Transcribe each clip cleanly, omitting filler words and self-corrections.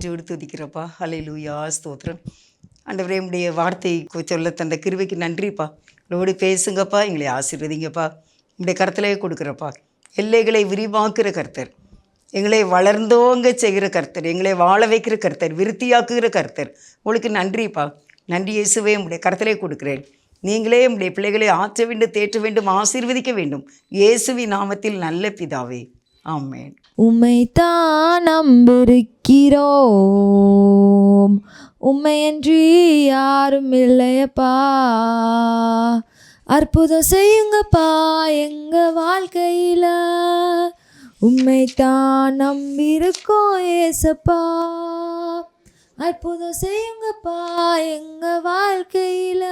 நன்றியோடு துதிக்கிறப்பா. ஹல்லேலூயா, ஸ்தோத்திரம். ஆண்டவரே, உம்முடைய வார்த்தை சொல்ல தந்த கிருபைக்கு நன்றிப்பா. உங்களோடு பேசுங்கப்பா, எங்களை ஆசீர்வதிங்கப்பா. உம்முடைய கருத்திலே கொடுக்குறப்பா. எல்லைகளை விரிவாக்குற கர்த்தர், எங்களை வளர்ந்தோங்க செய்கிற கர்த்தர், எங்களை வாழ வைக்கிற கர்த்தர், விருத்தியாக்குகிற கர்த்தர். உங்களுக்கு நன்றிப்பா. நன்றி இயேசுவே, உம்முடைய கருத்திலே கொடுக்கிறேன். நீங்களே உம்முடைய பிள்ளைகளை ஆற்ற வேண்டும், தேற்ற வேண்டும், ஆசீர்வதிக்க வேண்டும். இயேசுவின் நாமத்தில் நல்ல பிதாவே, ஆமென். உம்மைத்தான் நம்பியிருக்கிறோம், உம்மையன்றி யாரும் இல்லையப்பா. அற்புதம் செய்யுங்கப்பா எங்க வாழ்க்கையில, உம்மைத்தான் நம்பியிருக்கோம் ஏசப்பா. அற்புதம் செய்யுங்கப்பா எங்க வாழ்க்கையில,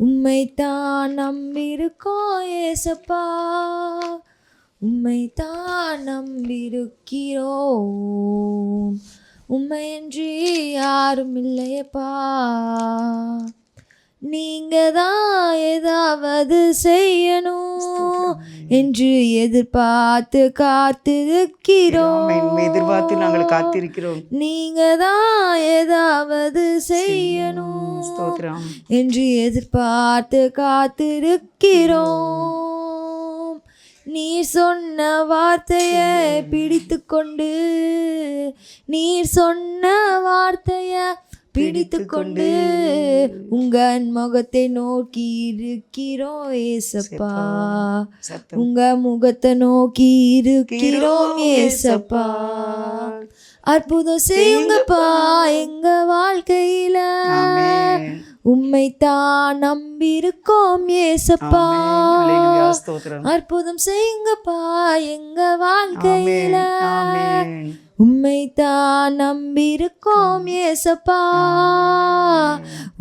உம்மைத்தான் நம்பியிருக்கோம் ஏசப்பா. உம்மைத்தான் நம்பியிருக்கிறோம், உம்மையன்றி யாரும் இல்லையப்பா. நீங்க தான் ஏதாவது செய்யணும் என்று எதிர்பார்த்து காத்திருக்கிறோம். எதிர்பார்த்து நாங்கள் காத்திருக்கிறோம். நீங்க தான் ஏதாவது செய்யணும் என்று எதிர்பார்த்து காத்திருக்கிறோம். நீர் சொன்ன வார்த்தையை பிடித்து கொண்டு, நீர் சொன்ன வார்த்தையை பிடித்து கொண்டு உங்க முகத்தை நோக்கி இருக்கிறோம் ஏசப்பா. உங்க முகத்தை நோக்கி இருக்கிறோம் ஏசப்பா. அற்புதம் செய்யுங்கப்பா எங்க வாழ்க்கையில, உம்மைத்தான் நம்பியிருக்கோம் ஏசப்பா. அற்புதம் செய்யுங்கப்பா எங்க வாழ்க்கையில, உம்மைத்தான் நம்பியிருக்கோம் ஏசப்பா.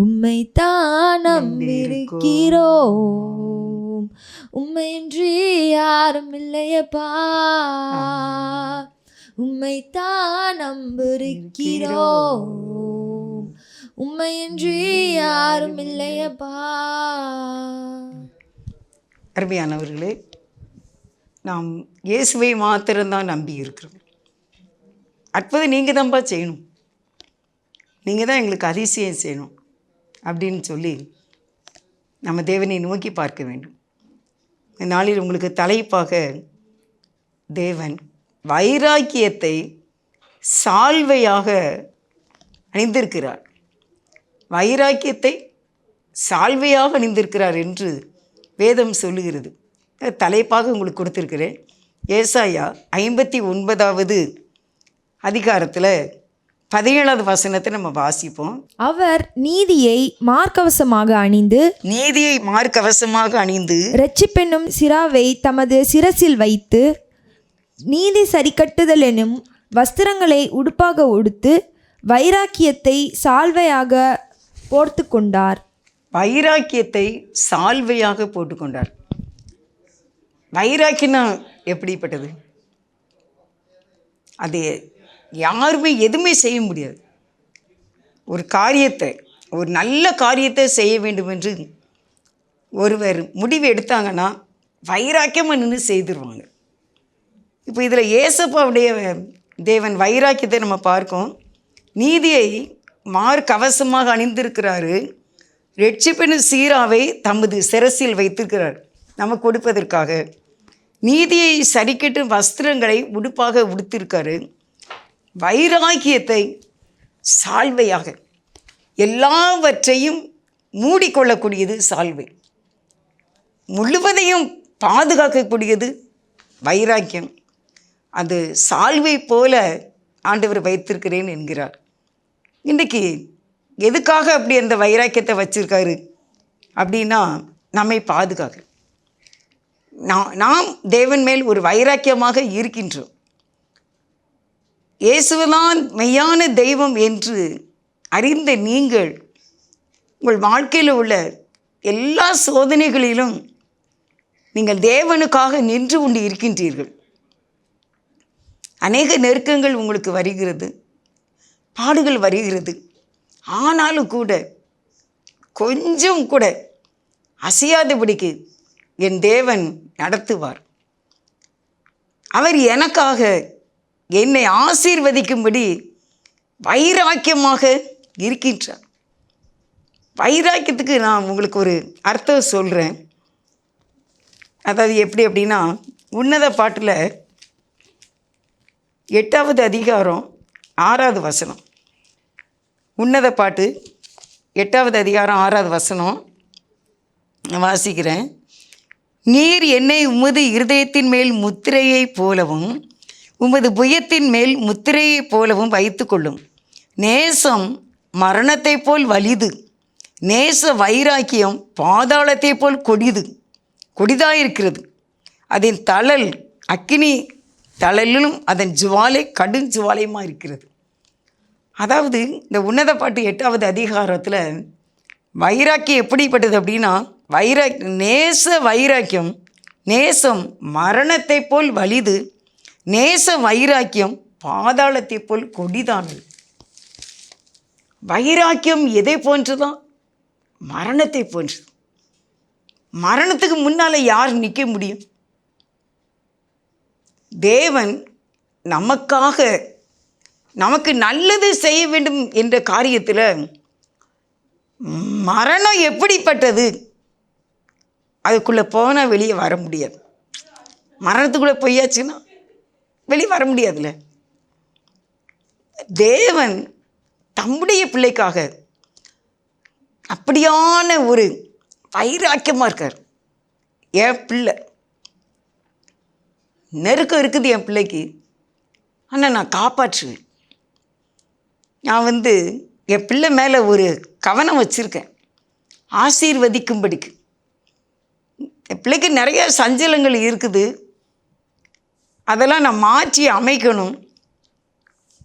உம்மைத்தான் நம்பியிருக்கிறோம், உம்மையின்றி யாரும் இல்லையப்பா. உம்மைத்தான் நம்பியிருக்கிறோம், உம்மையின்றி யாரும் இல்லையப்பா. அருமையானவர்களே, நாம் இயேசுவை மாத்திரம்தான் நம்பி இருக்கிறோம். அற்புதம் நீங்கள் தான்ப்பா செய்யணும், நீங்கள் தான் எங்களுக்கு அதிசயம் செய்யணும் அப்படின்னு சொல்லி நம்ம தேவனை நோக்கி பார்க்க வேண்டும். இந்த நாளில் உங்களுக்கு தலைப்பாக தேவன் வைராக்கியத்தை சால்வையாக அணிந்திருக்கிறார். வைராக்கியத்தை சால்வையாக அணிந்திருக்கிறார் என்று வேதம் சொல்லுகிறது. தலைப்பாக உங்களுக்கு கொடுத்துருக்கிறேன். ஏசாயா 59வது அதிகாரத்தில் 17வது வசனத்தை நம்ம வாசிப்போம். அவர் நீதியை மார்க்கவசமாக அணிந்து, நீதியை மார்க்கவசமாக அணிந்து, இரட்சிப்பென்னும் சிராவை தமது சிரசில் வைத்து, நீதி சரிக்கட்டுதல் எனும் வஸ்திரங்களை உடுப்பாக உடுத்து, வைராக்கியத்தை சால்வையாக போர்த்து கொண்டார். வைராக்கியத்தை சால்வையாக போட்டுக்கொண்டார். வைராக்கியம்னா எப்படிப்பட்டது? அது யாருமே எதுவுமே செய்ய முடியாது. ஒரு காரியத்தை, ஒரு நல்ல காரியத்தை செய்ய வேண்டும் என்று ஒருவர் முடிவு எடுத்தாங்கன்னா வைராக்கியமாக நின்று செய்துருவாங்க. இப்போ இதில் ஏசப்பாவுடைய தேவன் வைராக்கியத்தை நம்ம பார்க்கோம். நீதியை மார்க்கவசமாக அணிந்திருக்கிறாரு. இரட்சிப்பின் சீராவை தமது சிரசில் வைத்திருக்கிறார் நமக்கு கொடுப்பதற்காக. நீதியை சரிக்கட்டு வஸ்திரங்களை உடுப்பாக உடுத்திருக்காரு. வைராக்கியத்தை சால்வையாக, எல்லாவற்றையும் மூடிக்கொள்ளக்கூடியது சால்வை, முழுவதையும் பாதுகாக்கக்கூடியது வைராக்கியம். அது சால்வை போல ஆண்டவர் வைத்திருக்கிறேன் என்கிறார். இன்றைக்கி எதுக்காக அப்படி அந்த வைராக்கியத்தை வச்சிருக்காரு அப்படின்னா, நம்மை பாதுகாக்க. நாம் தேவன் மேல் ஒரு வைராக்கியமாக இருக்கின்றோம். இயேசுதான் மெய்யான தெய்வம் என்று அறிந்த நீங்கள் உங்கள் வாழ்க்கையில் உள்ள எல்லா சோதனைகளிலும் நீங்கள் தேவனுக்காக நின்று கொண்டு இருக்கின்றீர்கள். அநேக நெருக்கங்கள் உங்களுக்கு வருகிறது, பாடுகள் வருகிறது. ஆனாலும் கூட கொஞ்சம் கூட அசையாதபடிக்கு என் தேவன் நடத்துவார். அவர் எனக்காக என்னை ஆசீர்வதிக்கும்படி வைராக்கியமாக இருக்கின்றார். வைராக்கியத்துக்கு நான் உங்களுக்கு ஒரு அர்த்தம் சொல்கிறேன். அதாவது எப்படி அப்படின்னா, உன்னத பாட்டில் 8வது அதிகாரம் 6வது வசனம். உன்னத பாட்டு 8வது அதிகாரம் 6வது வசனம் வாசிக்கிறேன். நீர் என்னை உமது இருதயத்தின் மேல் முத்திரையைப் போலவும் உமது புயத்தின் மேல் முத்திரையைப் போலவும் வைத்து கொள்ளும். நேசம் மரணத்தைப் போல் வலிது, நேச வைராக்கியம் பாதாளத்தைப் போல் கொடிதாயிருக்கிறது. அதன் தழல் அக்கினி தழலிலும் அதன் ஜுவாலை கடுஞ்சுவாலையுமாக இருக்கிறது. அதாவது இந்த உன்னத பாட்டு 8வது அதிகாரத்தில் வைராக்கியம் எப்படிப்பட்டது அப்படின்னா, நேச வைராக்கியம், நேசம் மரணத்தை போல் வலிது, நேச வைராக்கியம் பாதாளத்தை போல் கொடிதானது. வைராக்கியம் எதை போன்றுதான்? மரணத்தை போன்றது. மரணத்துக்கு முன்னால் யார் நிற்க முடியும்? தேவன் நமக்காக நமக்கு நல்லது செய்ய வேண்டும் என்ற காரியத்தில் மரணம் எப்படிப்பட்டது, அதுக்குள்ளே போனால் வெளியே வர முடியாது. மரணத்துக்குள்ளே போயாச்சுன்னா வெளியே வர முடியாதுல்ல. தேவன் தம்முடைய பிள்ளைக்காக அப்படியான ஒரு வைராக்கியமாக இருக்கார். என் பிள்ளை நெருக்கம் இருக்குது என் பிள்ளைக்கு, ஆனால் நான் காப்பாற்றுவேன். நான் என் பிள்ளை மேலே ஒரு கவனம் வச்சுருக்கேன், ஆசீர்வதிக்கும்படிக்கு. என் பிள்ளைக்கு நிறைய சஞ்சலங்கள் இருக்குது, அதெல்லாம் நான் மாற்றி அமைக்கணும்.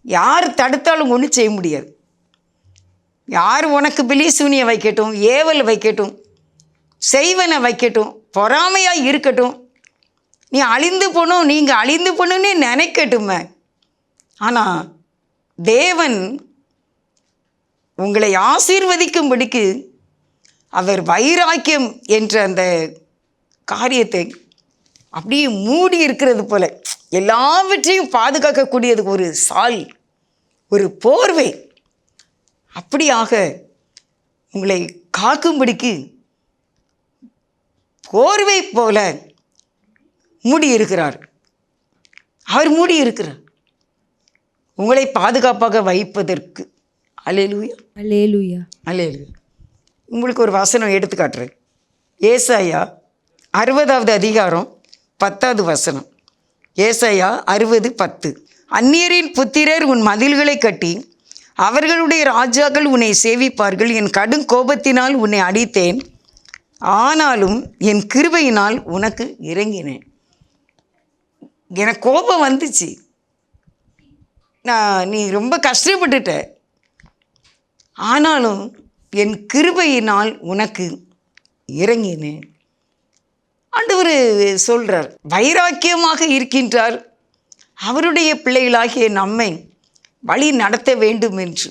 யார் தடுத்தாலும் ஒன்றும் செய்ய முடியாது. யார் உனக்கு பிலிசூனியை வைக்கட்டும், ஏவல் வைக்கட்டும், செய்வனை வைக்கட்டும், பொறாமையாக இருக்கட்டும், நீ அழிந்து போகணும், நீங்கள் அழிந்து போகணுன்னு நினைக்கட்டுமே. ஆனால் தேவன் உங்களை ஆசீர்வதிக்கும்படிக்கு அவர் வைராக்கியம் என்ற அந்த காரியத்தை அப்படியே மூடி இருக்கிறது போல எல்லாவற்றையும் பாதுகாக்கக்கூடியது ஒரு சால், ஒரு போர்வை, அப்படியாக உங்களை காக்கும்படிக்கு போர்வை போல மூடி இருக்கிறார். அவர் மூடி இருக்கிறார் உங்களை பாதுகாப்பாக வைப்பதற்கு. அல்லேலூயா, அல்லேலூயா, அல்லேலூயா. உங்களுக்கு ஒரு வசனம் எடுத்து காட்டுறேன். ஏசாயா 60வது அதிகாரம் 10வது வசனம். ஏசாயா 60:10. அந்நியரின் புத்திரர் உன் மதில்களை கட்டி அவர்களுடைய ராஜாக்கள் உன்னை சேவிப்பார்கள். என் கடும் கோபத்தினால் உன்னை அடித்தேன், ஆனாலும் என் கிருபையினால் உனக்கு இறங்கினேன். எனக்கு கோபம் வந்துச்சு, நீ ரொம்ப கஷ்டப்பட்டுட்ட, ஆனாலும் என் கிருபையினால் உனக்கு இறங்கினேன். ஆண்டவர் சொல்கிறார், வைராக்கியமாக இருக்கின்றார். அவருடைய பிள்ளைகளாகிய நம்மை வழி நடத்த வேண்டும் என்று.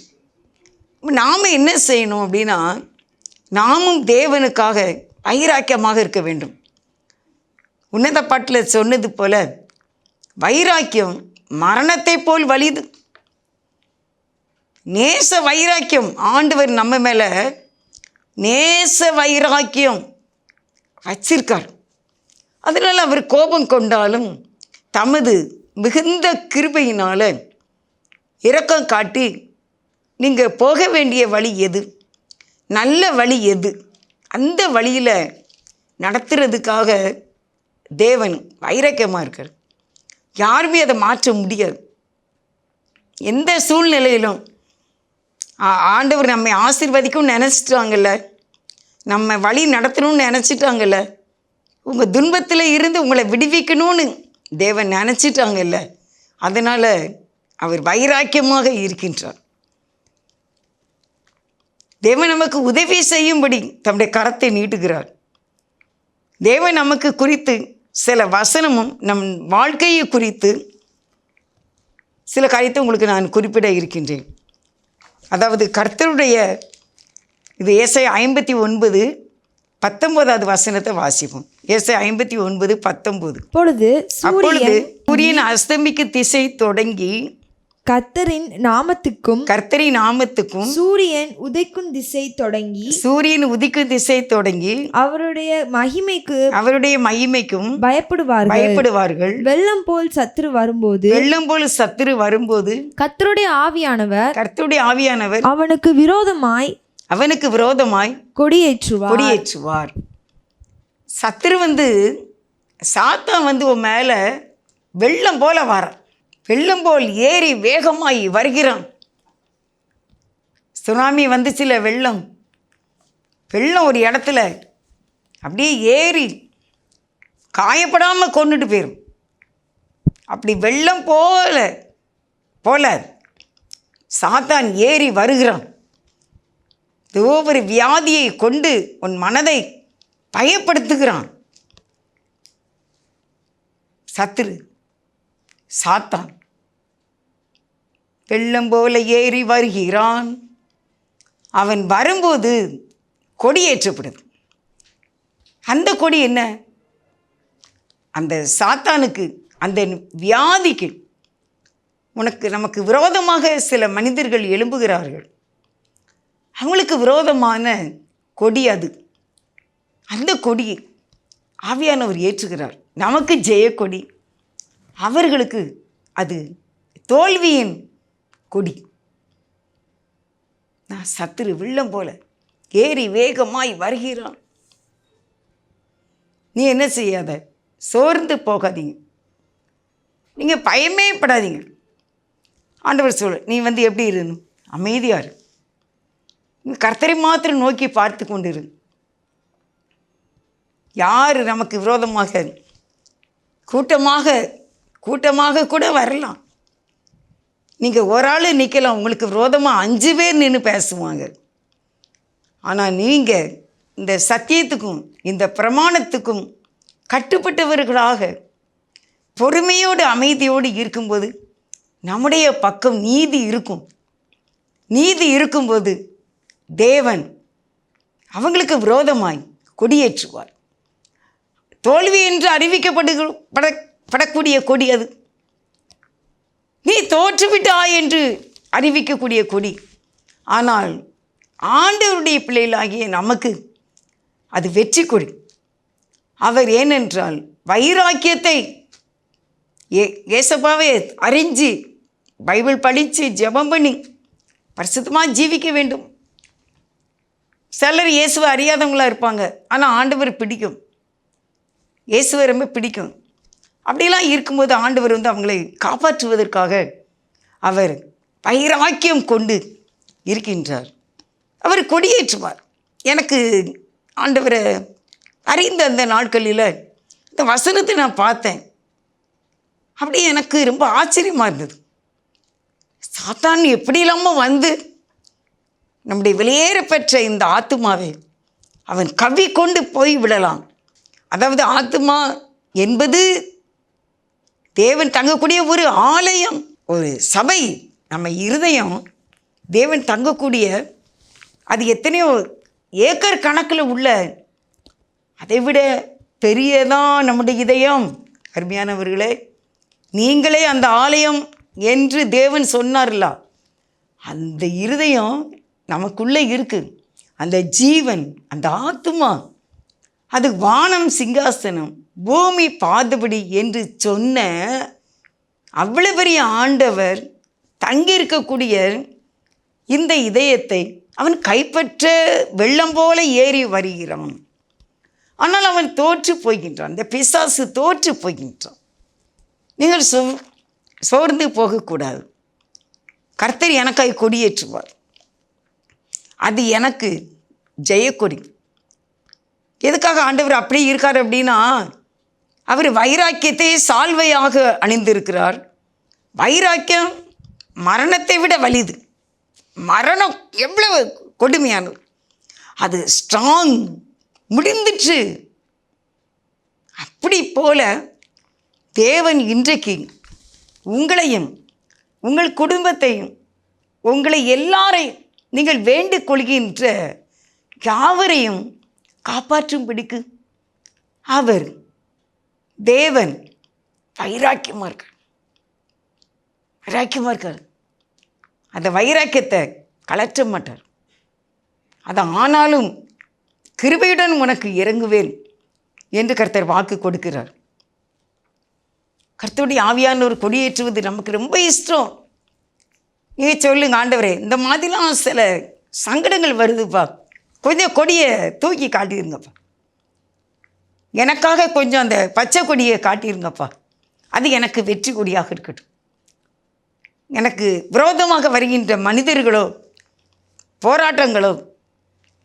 நாம் என்ன செய்யணும் அப்படின்னா, நாமும் தேவனுக்காக வைராக்கியமாக இருக்க வேண்டும். உன்னத பாட்டில் சொன்னது போல வைராக்கியம் மரணத்தை போல் வலிது. நேச வைராக்கியம், ஆண்டவர் நம்ம மேலே நேச வைராக்கியம் வச்சிருக்கார். அதனால் அவர் கோபம் கொண்டாலும் தமது மிகுந்த கிருபையினால் இரக்கம் காட்டி, நீங்கள் போக வேண்டிய வழி எது, நல்ல வழி எது, அந்த வழியில் நடத்துறதுக்காக தேவன் வைராக்கியமாக இருக்கார். யாருமே அதை மாற்ற முடியாது. எந்த சூழ்நிலையிலும் ஆண்டவர் நம்மை ஆசீர்வதிக்கும்னு நினச்சிட்டாங்கல்ல, நம்ம வழி நடத்தணும்னு நினச்சிட்டாங்கல்ல, உங்கள் துன்பத்தில் இருந்து உங்களை விடுவிக்கணும்னு தேவன் நினச்சிட்டாங்கல்ல, அதனால் அவர் வைராக்கியமாக இருக்கின்றார். தேவன் நமக்கு உதவி செய்யும்படி தம்முடைய கரத்தை நீட்டுகிறார். தேவன் நமக்கு குறித்து சில வசனமும் நம் வாழ்க்கையை குறித்து சில காரியத்தை உங்களுக்கு நான் குறிப்பிட இருக்கின்றேன். அதாவது கர்த்தருடைய இது ஏசாயா 59:19வது வசனத்தை வாசிப்போம். ஏசாயா 59:19. அப்பொழுது சூரியன் அஸ்தமிக்கு திசை தொடங்கி கர்த்தரின் நாமத்துக்கும் சூரியன் உதிக்கும் திசை தொடங்கி அவருடைய மகிமைக்கும் பயப்படுவார்கள். வெள்ளம் போல் சத்துரு வரும்போது கர்த்தருடைய ஆவியானவர் அவனுக்கு விரோதமாய் கொடியேற்றுவார். சத்துரு சாத்தான் உன் மேல வெள்ளம் போல வெள்ளம் போல் ஏறி வேகமாய் வருகிறான். சுனாமி வந்துச்சுல, வெள்ளம் ஒரு இடத்துல அப்படியே ஏறி காயப்படாமல் கொண்டுட்டு போயிடும். அப்படி வெள்ளம் போல சாத்தான் ஏறி வருகிறான். ஒரு வியாதியை கொண்டு உன் மனதை பயப்படுத்துகிறான். சாத்தான் வெள்ளம் போல ஏறி வருகிறான். அவன் வரும்போது கொடியேற்றப்படுது. அந்த கொடி என்ன? அந்த சாத்தானுக்கு, அந்த வியாதிக்கு, நமக்கு விரோதமாக சில மனிதர்கள் எழும்புகிறார்கள். அவங்களுக்கு விரோதமான கொடி அது. அந்த கொடியை ஆவியானவர் ஏற்றுகிறார். நமக்கு ஜெயக்கொடி, அவர்களுக்கு அது தோல்வியின் கொடி. சத்துரு வெள்ளம் போல ஏறி வேகமாய் வருகிறான். நீ என்ன செய்யாத, சோர்ந்து போகாதீங்க, நீங்கள் பயமே படாதீங்க. ஆண்டவர் சொல்ல, நீ எப்படி இருக்கணும்? அமைதியாக இரு. கர்த்தரை மாத்திரம் நோக்கி பார்த்து கொண்டு இரு. யார் நமக்கு விரோதமாக கூட்டமாக கூட வரலாம். நீங்கள் ஒரு ஆள் நிற்கலாம், உங்களுக்கு விரோதமாக 5 பேர் நின்று பேசுவாங்க. ஆனால் நீங்கள் இந்த சத்தியத்துக்கும் இந்த பிரமாணத்துக்கும் கட்டுப்பட்டவர்களாக பொறுமையோடு அமைதியோடு இருக்கும்போது நம்முடைய பக்கம் நீதி இருக்கும். நீதி இருக்கும்போது தேவன் அவங்களுக்கு விரோதமாய் கொடியேற்றுவார். தோல்வி என்று அறிவிக்கப்படக்கூடிய கொடி அது. நீ தோற்றுவிட்டாய் என்று அறிவிக்கக்கூடிய கொடி. ஆனால் ஆண்டவருடைய பிள்ளைகளாகிய நமக்கு அது வெற்றி கொடி. அவர் ஏனென்றால் வைராக்கியத்தை ஏசப்பாவை அறிஞ்சு பைபிள் படித்து ஜெபம் பண்ணி பரிசுத்தமாக ஜீவிக்க வேண்டும். சிலர் இயேசுவை அறியாதவங்களாக இருப்பாங்க, ஆனால் ஆண்டவர் பிடிக்கும், இயேசுவை ரொம்ப பிடிக்கும். அப்படிலாம் இருக்கும்போது ஆண்டவர் அவங்களை காப்பாற்றுவதற்காக அவர் வைராக்கியம் கொண்டு இருக்கின்றார். அவர் கொடியேற்றுவார். எனக்கு ஆண்டவரை அறிந்த அந்த நாட்களில் இந்த வசனத்தை நான் பார்த்தேன். அப்படி எனக்கு ரொம்ப ஆச்சரியமாக இருந்தது. சாத்தான் எப்படி இல்லாமல் நம்முடைய வெளியேற பெற்ற இந்த ஆத்துமாவை அவன் கவி கொண்டு போய் விடலாம். அதாவது ஆத்துமா என்பது தேவன் தங்கக்கூடிய ஒரு ஆலயம், ஒரு சபை. நம்ம இருதயம் தேவன் தங்கக்கூடிய, அது எத்தனையோ ஏக்கர் கணக்கில் உள்ள, அதை விட பெரியதான் நம்முடைய இதயம். அருமையானவர்களே, நீங்களே அந்த ஆலயம் என்று தேவன் சொன்னார்ல, அந்த இருதயம் நமக்குள்ளே இருக்குது. அந்த ஜீவன், அந்த ஆத்துமா, அது வானம் சிங்காசனம் பூமி பாதபடி என்று சொன்ன அவ்வளவு பெரிய ஆண்டவர் தங்கியிருக்கக்கூடிய இந்த இதயத்தை அவன் கைப்பற்ற வெள்ளம் போல ஏறி வருகிறான். ஆனால் அவன் தோற்று போகின்றான். இந்த பிசாசு தோற்று போகின்றான். நீங்கள் சோர்ந்து போகக்கூடாது. கர்த்தர் எனக்காய் கொடியேற்றுவார். அது எனக்கு ஜெயக்கொடி. எதுக்காக ஆண்டவர் அப்படி இருக்கார் அப்படின்னா, அவர் வைராக்கியத்தை சால்வையாக அணிந்திருக்கிறார். வைராக்கியம் மரணத்தை விட வலிது. மரணம் எவ்வளவு கொடுமையானது. அது ஸ்ட்ராங், முடிந்துச்சு. அப்படி போல தேவன் இன்றைக்கு உங்களையும் உங்கள் குடும்பத்தையும் உங்களை எல்லாரையும் நீங்கள் வேண்டிக் கொள்கின்ற யாவரையும் காப்பாற்றும்படிக்கு அவர் தேவன் வைராக்கியமாக இருக்கார். அந்த வைராக்கியத்தை கலற்ற மாட்டார். அது ஆனாலும் கிருபையுடன் உனக்கு இறங்குவேன் என்று கர்த்தர் வாக்கு கொடுக்கிறார். கர்த்தருடைய ஆவியானவர் கொடியேற்றுவது நமக்கு ரொம்ப இஷ்டம். நீங்கள் சொல்லுங்க, ஆண்டவரே இந்த மாதிரிலாம் சில சங்கடங்கள் வருதுப்பா, கொஞ்சம் கொடியை தூக்கி காட்டியிருங்கப்பா, எனக்காக கொஞ்சம் அந்த பச்சை கொடியை காட்டியிருங்கப்பா, அது எனக்கு வெற்றி கொடியாக இருக்கட்டும். எனக்கு விரோதமாக வருகின்ற மனிதர்களோ போராட்டங்களோ,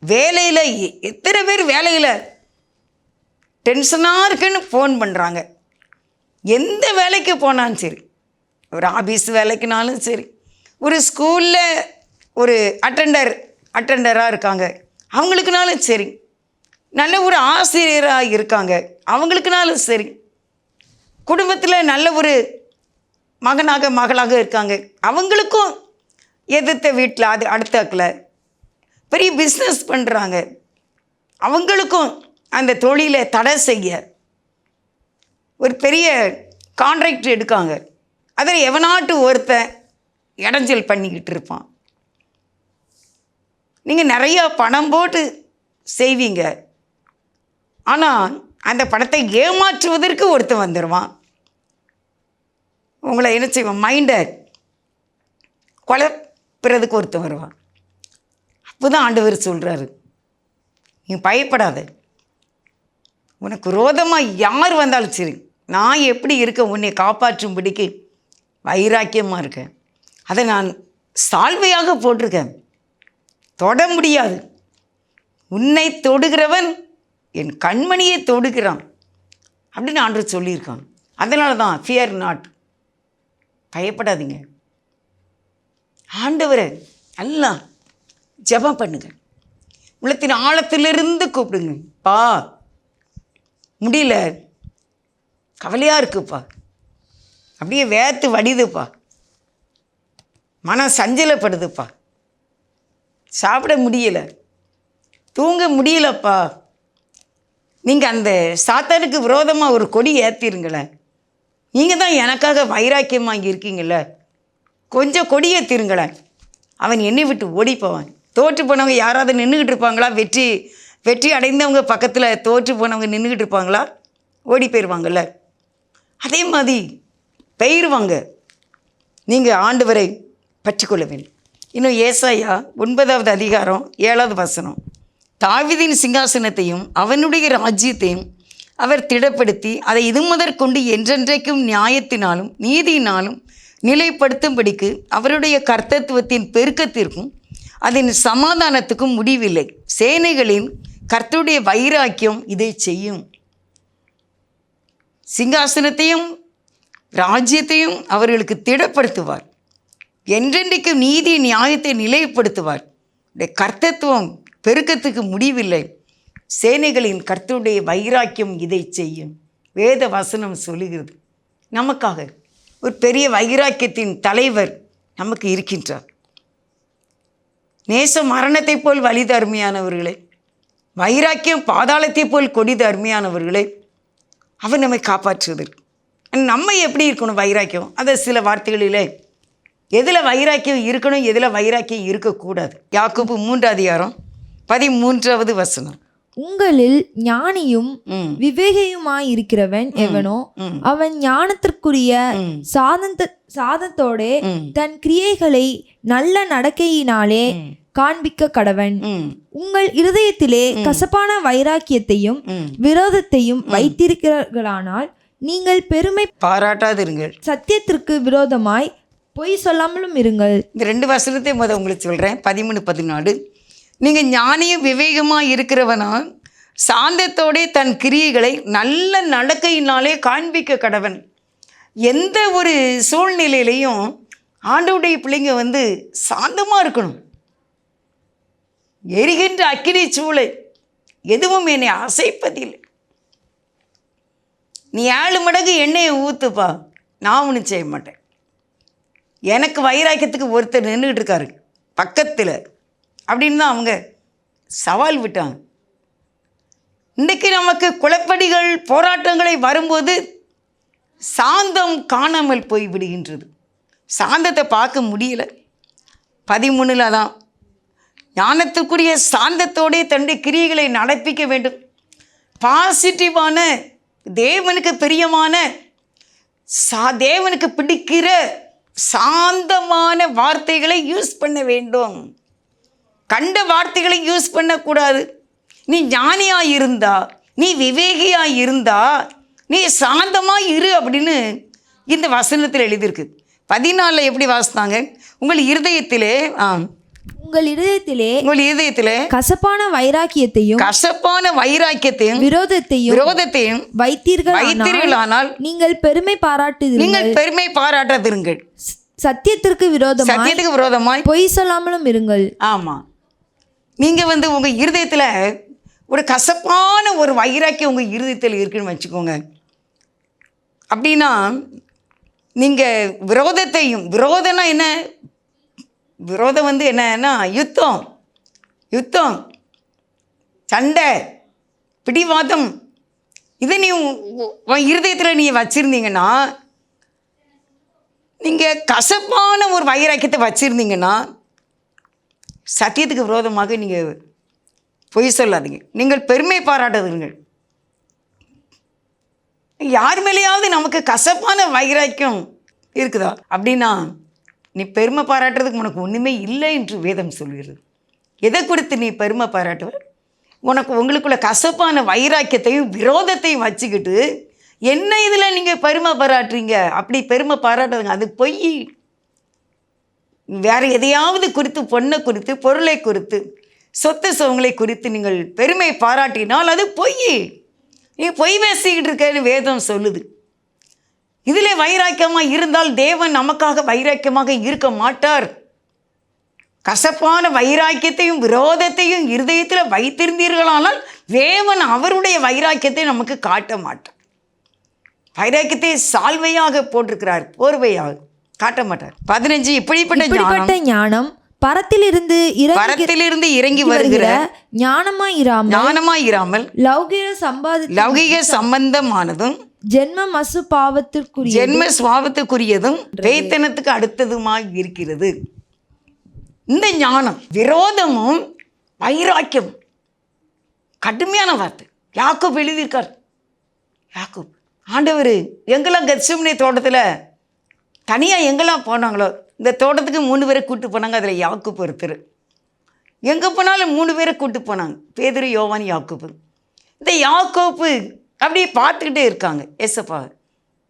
வேலையில் எத்தனை பேர் வேலையில் டென்ஷனாக இருக்குன்னு ஃபோன் பண்ணுறாங்க. எந்த வேலைக்கு போனாலும் சரி, ஒரு ஆஃபீஸ் வேலைக்குனாலும் சரி, ஒரு ஸ்கூலில் ஒரு அட்டெண்டராக இருக்காங்க அவங்களுக்குனாலும் சரி, நல்ல ஒரு ஆசிரியராக இருக்காங்க அவங்களுக்குனாலும் சரி, குடும்பத்தில் நல்ல ஒரு மகளாக இருக்காங்க அவங்களுக்கும், எதிர்த்த வீட்டில் அது அடுத்தாக்கில் பெரிய பிஸ்னஸ் பண்ணுறாங்க அவங்களுக்கும் அந்த தொழிலை தடை செய்ய ஒரு பெரிய கான்ட்ராக்ட் எடுக்காங்க. அதில் எவனாட்டு ஒருத்தன் இடைஞ்சல் பண்ணிக்கிட்டு இருப்பான். நீங்கள் நிறையா பணம் போட்டு செய்வீங்க, ஆனால் அந்த பணத்தை ஏமாற்றுவதற்கு ஒருத்தன் வந்துடுவான். உங்களை என்ன செய்வான், மைண்டை குழப்புறதுக்கு ஒருத்தன் வருவான். அப்போ தான் ஆண்டவர் சொல்கிறாரு, நீ பயப்படாத, உனக்கு விரோதமாக யார் வந்தாலும் சரி, நான் எப்படி இருக்க உன்னை காப்பாற்றும்படிக்கு வைராக்கியமாக இருக்கேன். அதை நான் சால்வையாக போட்டிருக்கேன், தொட முடியாது. உன்னை தொடுகிறவன் என் கண்மணியை தொடுகிறான் அப்படின்னு ஆண்டவர் சொல்லியிருக்கான். அதனால தான் ஃபியர் நாட், பயப்படாதீங்க. ஆண்டவரை நல்லா ஜெபம் பண்ணுங்க, உள்ளத்தின் ஆழத்திலிருந்து கூப்பிடுங்க. பா முடியல, கவலையாக இருக்குப்பா, அப்படியே வேர்த்து வடிதுப்பா, மனம் சஞ்சலப்படுதுப்பா, சாப்பிட முடியலை, தூங்க முடியலப்பா. நீங்கள் அந்த சாத்தானுக்கு விரோதமாக ஒரு கொடி ஏற்றிருங்களேன். நீங்கள் தான் எனக்காக வைராக்கியமாக இருக்கீங்கள, கொஞ்சம் கொடி ஏற்றிருங்களேன். அவன் என்னை விட்டு ஓடி போவான். தோற்று போனவங்க யாராவது நின்றுக்கிட்டு இருப்பாங்களா? வெற்றி அடைந்தவங்க பக்கத்தில் தோற்று போனவங்க நின்றுக்கிட்டு இருப்பாங்களா? ஓடி போயிடுவாங்கள்ல. அதே மாதிரி போயிடுவாங்க. நீங்கள் ஆண்டவரை பற்றிக்கொள்ள வேண்டும். இன்னும் ஏசாயா 9வது அதிகாரம் 7வது வசனம், தாவீதின் சிங்காசனத்தையும் அவனுடைய ராஜ்யத்தையும் அவர் திடப்படுத்தி அதை இது முதற்கொண்டு என்றென்றைக்கும் நியாயத்தினாலும் நீதியினாலும் நிலைப்படுத்தும்படிக்கு அவருடைய கர்த்தத்துவத்தின் பெருக்கத்திற்கும் அதன் சமாதானத்துக்கும் முடிவில்லை. சேனைகளின் கர்த்தருடைய வைராக்கியம் இதை செய்யும். சிங்காசனத்தையும் ராஜ்யத்தையும் அவர்களுக்கு திடப்படுத்துவார், என்றென்றைக்கும் நீதி நியாயத்தை நிலைப்படுத்துவார். கர்த்தத்துவம் பெருக்கத்துக்கு முடிவில்லை. சேனைகளின் கர்த்தருடைய வைராக்கியம் இதை செய்யும். வேத வசனம் சொல்லுகிறது. நமக்காக ஒரு பெரிய வைராக்கியத்தின் தலைவர் நமக்கு இருக்கின்றார். நேச மரணத்தை போல் வலிது அருமையானவர்களே, வைராக்கியம் பாதாளத்தை போல் கொடிது அருமையானவர்களே, அவர் நம்மை காப்பாற்றுவதற்கு. நம்ம எப்படி இருக்கணும் வைராக்கியம்? அதை சில வார்த்தைகளிலே எதில் வைராக்கியம் இருக்கணும், எதில் வைராக்கியம் இருக்கக்கூடாது. யாக்கோபு 3வது அதிகாரம் 13வது வசனம், உங்களில் ஞானியும் விவேகியுமாயிருக்கிறவன் எவனோ அவன் ஞானத்திற்குரிய சாதத்தோட தன் கிரியைகளை நல்ல நடக்கையினாலே காண்பிக்க கடவன். உங்கள் இருதயத்திலே கசப்பான வைராக்கியத்தையும் விரோதத்தையும் வைத்திருக்கிறீர்களானால் நீங்கள் பெருமை பாராட்டாதிருங்கள், சத்தியத்திற்கு விரோதமாய் பொய் சொல்லாமலும் இருங்கள். இந்த 2 வசனத்தை உங்களுக்கு சொல்கிறேன். 13, 14. நீங்கள் ஞானியும் விவேகமாக இருக்கிறவனால் சாந்தத்தோட தன் கிரியைகளை நல்ல நடக்கையினாலே காண்பிக்க கடவன். எந்த ஒரு சூழ்நிலையிலையும் ஆண்டவருடைய பிள்ளைங்க சாந்தமாக இருக்கணும். எரிகின்ற அக்கினி சூளை எதுவும் என்னை அசைப்பதில்லை. நீ 7 மடங்கு எண்ணெயை ஊற்றுப்பா, நான் ஒன்றும் செய்ய மாட்டேன். எனக்கு வைராக்கியத்துக்கு ஒருத்தர் நின்றுக்கிட்டு இருக்காரு பக்கத்தில் அப்படின்னு தான் அவங்க சவால் விட்டாங்க. இன்றைக்கு நமக்கு குழப்படிகள் போராட்டங்களை வரும்போது சாந்தம் காணாமல் போய் விடுகின்றது. சாந்தத்தை பார்க்க முடியல. 13 தான் ஞானத்துக்குரிய சாந்தத்தோடே தன்னுடைய கிரியைகளை நடப்பிக்க வேண்டும். பாசிட்டிவான, தேவனுக்கு பிரியமான, தேவனுக்கு பிடிக்கிற சாந்தமான வார்த்தைகளை யூஸ் பண்ண வேண்டும். கண்ட வார்த்தைகளை யூஸ் பண்ணக்கூடாது. நீ ஞானியாக இருந்தா, நீ விவேகியாக இருந்தா, நீ சாந்தமாக இரு அப்படின்னு இந்த வசனத்தில் எழுதியிருக்கு. 14 எப்படி வாசித்தாங்க? உங்கள் இருதயத்திலே உங்கள் இதயத்திலே கசப்பான வைராக்கியத்தையும் விரோதத்தையும் வைத்தீர்களானால் நீங்கள் பெருமை பாராட்டாதிருங்கள். சத்தியத்திற்கு விரோதமாய் பொய் சொல்லாமலும் இருங்கள். ஆமா, நீங்க உங்க இருதயத்துல ஒரு கசப்பான ஒரு வைராக்கியம் உங்க இருதயத்தில் இருக்குன்னு வச்சுக்கோங்க. அப்படின்னா நீங்க விரோதம்னா என்ன? விரோதம் என்னன்னா யுத்தம், சண்டை, பிடிவாதம். இதை நீ உன் இருதயத்தில் நீ வச்சுருந்தீங்கன்னா, நீங்கள் கசப்பான ஒரு வைராக்கியத்தை வச்சுருந்தீங்கன்னா, சத்தியத்துக்கு விரோதமாக நீங்கள் பொய் சொல்லாதீங்க. நீங்கள் பெருமை பாராட்டுங்கள். யார் மேலேயாவது நமக்கு கசப்பான வைராக்கியம் இருக்குதா அப்படின்னா, நீ பெருமை பாராட்டுறதுக்கு உனக்கு ஒன்றுமே இல்லை என்று வேதம் சொல்கிறது. எதை குறித்து நீ பெருமை பாராட்டுவ? உங்களுக்குள்ள கசப்பான வைராக்கியத்தையும் விரோதத்தையும் வச்சுக்கிட்டு என்ன இதில் நீங்கள் பெருமை பாராட்டுறீங்க? அப்படி பெருமை பாராட்டுறதுங்க, அது பொய். வேறு எதையாவது குறித்து, பொண்ணை குறித்து, பொருளை குறித்து, சொத்து சுகங்களை குறித்து நீங்கள் பெருமை பாராட்டினால் அது பொய். நீ பொய் பேசிக்கிட்டு இருக்கேன்னு வேதம் சொல்லுது. இதில் வைராக்கியமாக இருந்தால் தேவன் நமக்காக வைராக்கியமாக இருக்க மாட்டார். கசப்பான வைராக்கியத்தையும் விரோதத்தையும் இருதயத்தில் வைத்திருந்தீர்களானால் தேவன் அவருடைய வைராக்கியத்தை நமக்கு காட்ட மாட்டார். வைராக்கியத்தை சால்வையாக போட்டிருக்கிறார், போர்வையாக காட்ட மாட்டார். 15 இப்படிப்பட்ட ஞானம் பரத்திலிருந்து இறங்கி வருகிற ஞானமாயிராமல் லௌகிக சம்பந்தமானதும் ஜென்ம சுபாவத்துக்குரியதும் வேத்தனத்துக்கு அடுத்ததுமாய் இருக்கிறது. இந்த ஞானம் விரோதமும் வைராக்கியம் கடுமையான வார்த்தை. யாக்கோபு எழுதியிருக்கார். யாக்கோபு, ஆண்டவர் எங்கெல்லாம் கெத்செமனே தோட்டத்தில் தனியாக எங்கெல்லாம் போனாங்களோ, இந்த தோட்டத்துக்கு 3 பேரை கூப்பிட்டு போனாங்க. அதில் யாக்கோபு ஒருத்தர். எங்கே போனாலும் 3 பேரை கூப்பிட்டு போனாங்க, பேதுரு, யோவான், யாக்கோபு. இந்த யாக்கோபு அப்படியே பார்த்துக்கிட்டே இருக்காங்க ஏசப்பா.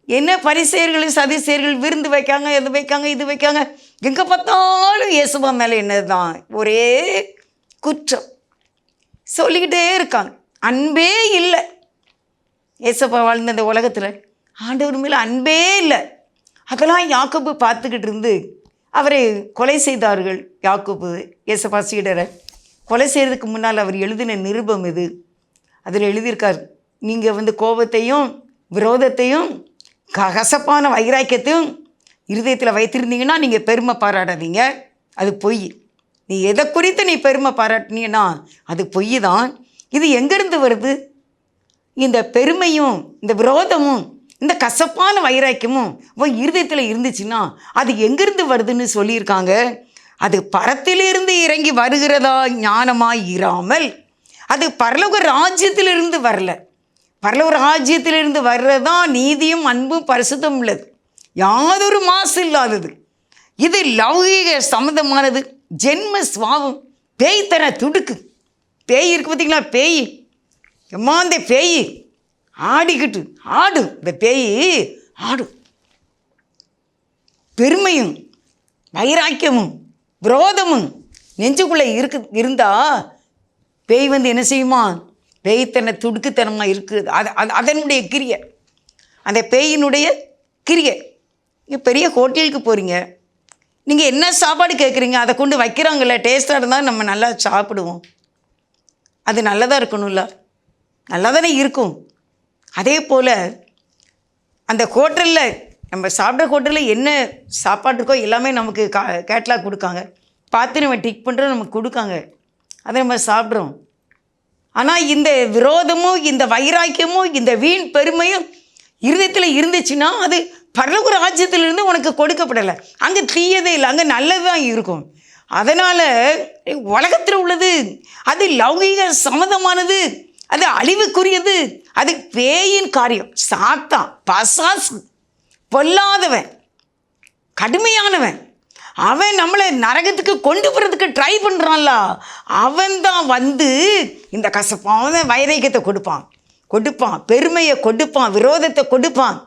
என்ன பரிசேயர்கள் சதிசேயர்கள் விருந்து வைக்காங்க, எது வைக்காங்க, இது வைக்காங்க. எங்கே பார்த்தாலும் இயேசுவா மேலே என்னதான் ஒரே குற்றம் சொல்லிக்கிட்டே இருக்காங்க. அன்பே இல்லை. ஏசப்பா வாழ்ந்த இந்த உலகத்தில் ஆண்டவர் மேலே அன்பே இல்லை. அதெல்லாம் யாக்கோபு பார்த்துக்கிட்டு இருந்து அவரை கொலை செய்தார்கள். யாக்கோபு ஏசப்பா சீடரை கொலை செய்கிறதுக்கு முன்னால் அவர் எழுதின நிருபம் இது. அதில் எழுதியிருக்கார், நீங்கள் கோபத்தையும் விரோதத்தையும் கசப்பான வைராக்கியத்தையும் இருதயத்தில் வைத்திருந்தீங்கன்னா நீங்கள் பெருமை பாராட்டாதீங்க, அது பொய். நீ எதை குறித்து நீ பெருமை பாராட்டினீங்கன்னா அது பொய் தான். இது எங்கேருந்து வருது? இந்த பெருமையும் இந்த விரோதமும் இந்த கசப்பான வைராக்கியமும் இருதயத்தில் இருந்துச்சுன்னா அது எங்கேருந்து வருதுன்னு சொல்லியிருக்காங்க. அது பரத்திலிருந்து இறங்கி வருகிறதா ஞானமாய் இராமல், அது பரலோக ராஜ்யத்திலிருந்து வரல. பரலோக ராஜ்யத்திலிருந்து வர்றதான் நீதியும் அன்பும் பரிசுத்தம் உள்ளது, யாதொரு மாசு இல்லாதது. இது லௌகீக சம்மந்தமானது, ஜென்ம சுவாவம். பேய் தர துடுக்கு. பேய் இருக்குது பார்த்தீங்களா? பேய் எம்மாந்த பேய் ஆடிக்கிட்டு ஆடும். இந்த பேய் ஆடும். பெருமையும் வைராக்கியமும் விரோதமும் நெஞ்சுக்குள்ளே இருந்தால் பேய் என்ன செய்யுமா? பேய்த்தனை துடுக்குத்தனமாக இருக்குது. அதனுடைய கிரியை, அந்த பேயினுடைய கிரியை. நீங்கள் பெரிய ஹோட்டலுக்கு போகிறீங்க, நீங்கள் என்ன சாப்பாடு கேட்குறீங்க அதை கொண்டு வைக்கிறாங்கல்ல, டேஸ்ட்டாக இருந்தால் நம்ம நல்லா சாப்பிடுவோம். அது நல்லதாக இருக்கணும்ல, நல்லா தானே இருக்கும். அதே போல் அந்த ஹோட்டலில் நம்ம சாப்பிட்ற ஹோட்டலில் என்ன சாப்பாடு இருக்கோ எல்லாமே நமக்கு கேட்லாக் கொடுக்காங்க, பார்த்து நம்ம டிக் பண்ணுறோம், நமக்கு கொடுக்காங்க, அதை நம்ம சாப்பிட்றோம். ஆனால் இந்த விரோதமும் இந்த வைராக்கியமும் இந்த வீண் பெருமையும் இருதயத்தில் இருந்துச்சுன்னா அது பரலோக ராஜ்யத்திலிருந்து உனக்கு கொடுக்கப்படலை. அங்கே தீயதே இல்லை, அங்கே நல்லது தான் இருக்கும். அதனால் உலகத்தில் உள்ளது அது லௌகிக சம்மதமானது, அது அழிவுக்குரியது, அது பேயின் காரியம். சாத்தான், பசாசு, பொல்லாதவன், கடுமையானவன், அவன் நம்மளை நரகத்துக்கு கொண்டு போகிறதுக்கு ட்ரை பண்ணுறான்ல. அவன் தான் வந்து இந்த கசப்பான வைராக்கியத்தை கொடுப்பான், பெருமையை கொடுப்பான், விரோதத்தை கொடுப்பான்.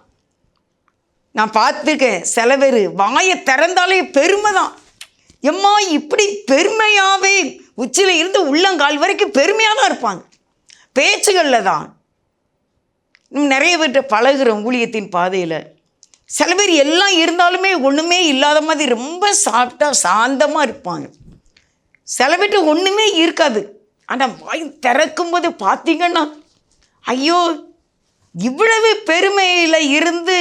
நான் பார்த்துருக்கேன், சில பேர் வாயை திறந்தாலே பெருமை தான். எம்மா இப்படி பெருமையாகவே உச்சியில் இருந்து உள்ளங்கால் வரைக்கும் பெருமையாக தான் இருப்பாங்க. பேச்சுகளில் தான் நிறைய பேர்கிட்ட பழகுறோம் ஊழியத்தின் பாதையில். சில பேர் எல்லாம் இருந்தாலுமே ஒன்றுமே இல்லாத மாதிரி ரொம்ப சாஃப்டாக சாந்தமாக இருப்பாங்க. சில பேர்கிட்ட ஒன்றுமே இருக்காது, ஆனால் வாய் திறக்கும்போது பார்த்தீங்கன்னா ஐயோ இவ்வளவு பெருமையில் இருந்து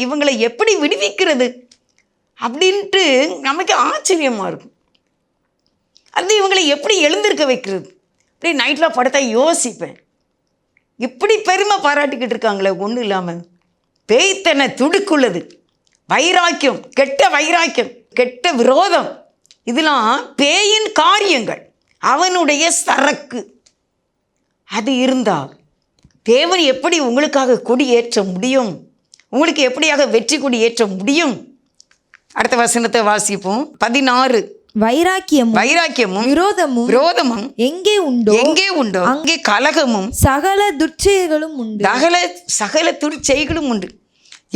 இவங்களை எப்படி விடுவிக்கிறது அப்படின்ட்டு நமக்கு ஆச்சரியமாக இருக்கும். அது இவங்களை எப்படி எழுந்திருக்க வைக்கிறது. அப்படியே நைட்டில் படுத்தா யோசிப்பேன், இப்படி பெருமை பாராட்டிக்கிட்டு இருக்காங்களே ஒன்றும் இல்லாமல். பேய்த்தனை துடுக்குள்ளது, வைராக்கியம், கெட்ட விரோதம், இதெல்லாம் பேயின் காரியங்கள், அவனுடைய சரக்கு. அது இருந்தால் தேவன் எப்படி உங்களுக்காக கொடி ஏற்ற முடியும், உங்களுக்கு எப்படியாக வெற்றி கொடி ஏற்ற முடியும்? அடுத்த வசனத்தை வாசிப்போம். 16. வைராக்கியமும் விரோதமும் எங்கே உண்டோ அங்கே கலகமும் சகல துர்ச்செய்களும் உண்டு.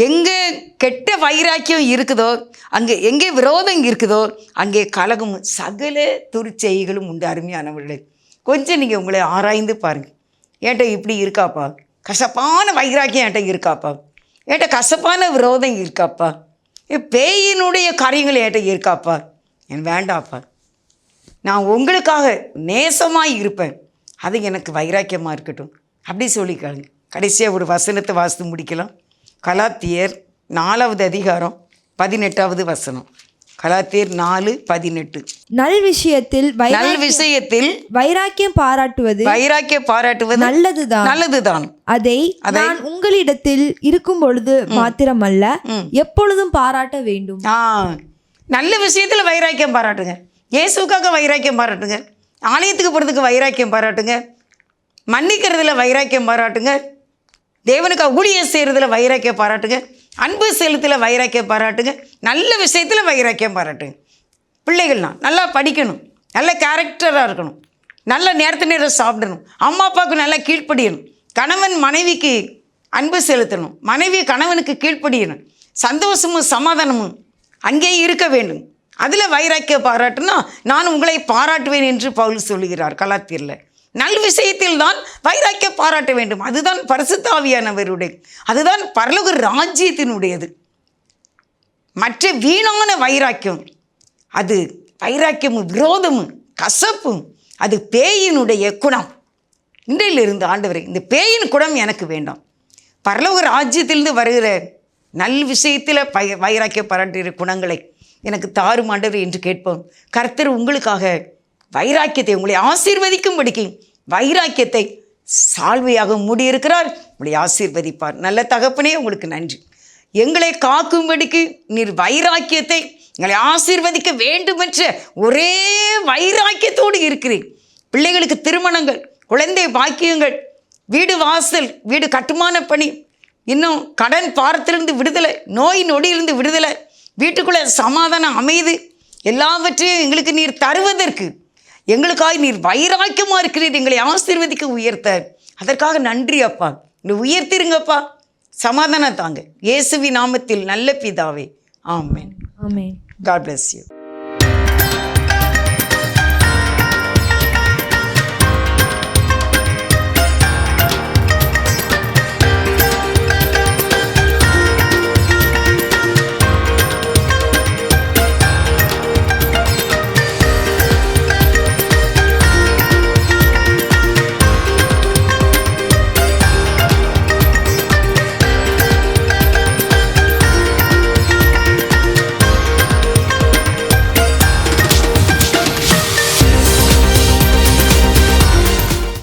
எங்கே கெட்ட வைராக்கியம் இருக்குதோ, அங்கே எங்கே விரோதம் இருக்குதோ அங்கே கலகமும் சகல துர்ச்செய்களும் உண்டு. அருமையானவர்களே, கொஞ்சம் நீங்கள் உங்களை ஆராய்ந்து பாருங்கள். ஏன்ட்ட இப்படி இருக்காப்பா, கசப்பான வைராக்கியம் ஏன்ட்ட இருக்காப்பா, ஏன்ட்ட கசப்பான விரோதம் இருக்காப்பா, பேயினுடைய காரியங்கள் ஏன்ட்ட இருக்காப்பா, எனக்கு வேண்டாப்பா, நான் உங்களுக்காக நேசமாக இருப்பேன், அது எனக்கு வைராக்கியமாக இருக்கட்டும் அப்படி சொல்லிக்காளுங்க. கடைசியாக ஒரு வசனத்தை வாசித்து முடிக்கலாம். கலாத்தியர் 4வது அதிகாரம் 18வது வசனம். கலாத்தியர் 4:18. நல் விஷயத்தில் வைராக்கியம் பாராட்டுவது நல்லதுதான். அதை நான் உங்களிடத்தில் இருக்கும் பொழுது மாத்திரமல்ல எப்பொழுதும் பாராட்ட வேண்டும். நல்ல விஷயத்தில் வைராக்கியம் பாராட்டுங்க. இயேசுக்காக வைராக்கியம் பாராட்டுங்க. ஆலயத்துக்கு போகிறதுக்கு வைராக்கியம் பாராட்டுங்க. மன்னிக்கிறதுல வைராக்கியம் பாராட்டுங்க. தேவனுக்காக ஊழியம் செய்கிறதுல வைராக்கியம் பாராட்டுங்க. அன்பு செலுத்தில் வைராக்கியம் பாராட்டுங்க. நல்ல விஷயத்தில் வைராக்கியம் பாராட்டுங்க. பிள்ளைகள்லாம் நல்லா படிக்கணும், நல்ல கேரக்டராக இருக்கணும், நல்ல நேரம் சாப்பிடணும், அம்மா அப்பாவுக்கு நல்லா கீழ்ப்படியணும், கணவன் மனைவிக்கு அன்பு செலுத்தணும், மனைவி கணவனுக்கு கீழ்ப்படியணும், சந்தோஷமும் சமாதானமும் அங்கே இருக்க வேண்டும். அதில் வைராக்கிய பாராட்டுனா நான் உங்களை பாராட்டுவேன் என்று பவுல் சொல்லுகிறார் கலாத்தியரில். நல் விஷயத்தில் தான் வைராக்கிய பாராட்ட வேண்டும். அதுதான் பரிசுத்த ஆவியானவருடைய, அதுதான் பரலோக ராஜ்யத்தினுடையது. மற்ற வீணான வைராக்கியம், அது வைராக்கியமும் விரோதமும் கசப்பும், அது பேயினுடைய குணம். இன்றையிலிருந்து ஆண்டவரே, இந்த பேயின் குணம் எனக்கு வேண்டாம். பரலோக ராஜ்யத்திலிருந்து வருகிற நல் விஷயத்தில் வைராக்கிய பாராட்டுகிற குணங்களை எனக்கு தாரும் ஆண்டவரே என்று கேட்போம். கர்த்தர் உங்களுக்காக வைராக்கியத்தை, உங்களை ஆசீர்வதிக்கும்படிக்கு வைராக்கியத்தை சால்வையாக மூடியிருக்கிறார். உங்களை ஆசீர்வதிப்பார். நல்ல தகப்பனே, உங்களுக்கு நன்றி. எங்களை காக்கும்படிக்கு நீர் வைராக்கியத்தை, எங்களை ஆசீர்வதிக்க வேண்டுமென்ற ஒரே வைராக்கியத்தோடு இருக்கிறேன். பிள்ளைகளுக்கு திருமணங்கள், குழந்தை பாக்கியங்கள், வீடு வாசல், வீடு கட்டுமான பணி, இன்னும் கடன் பாரத்திலிருந்து விடுதலை, நோய் நொடியிலிருந்து விடுதலை, வீட்டுக்குள்ளே சமாதானம், அமைதி, எல்லாவற்றையும் எங்களுக்கு நீர் தருவதற்கு எங்களுக்காக நீர் வைராக்கியமாக இருக்கிறீர். எங்களை ஆசீர்வதிக்க உயர்த்த அதற்காக நன்றி அப்பா. உயர்த்திருங்கப்பா, சமாதானம் தாங்க. இயேசுவின் நாமத்தில் நல்ல பிதாவே, ஆமென். ஆமென். God bless you.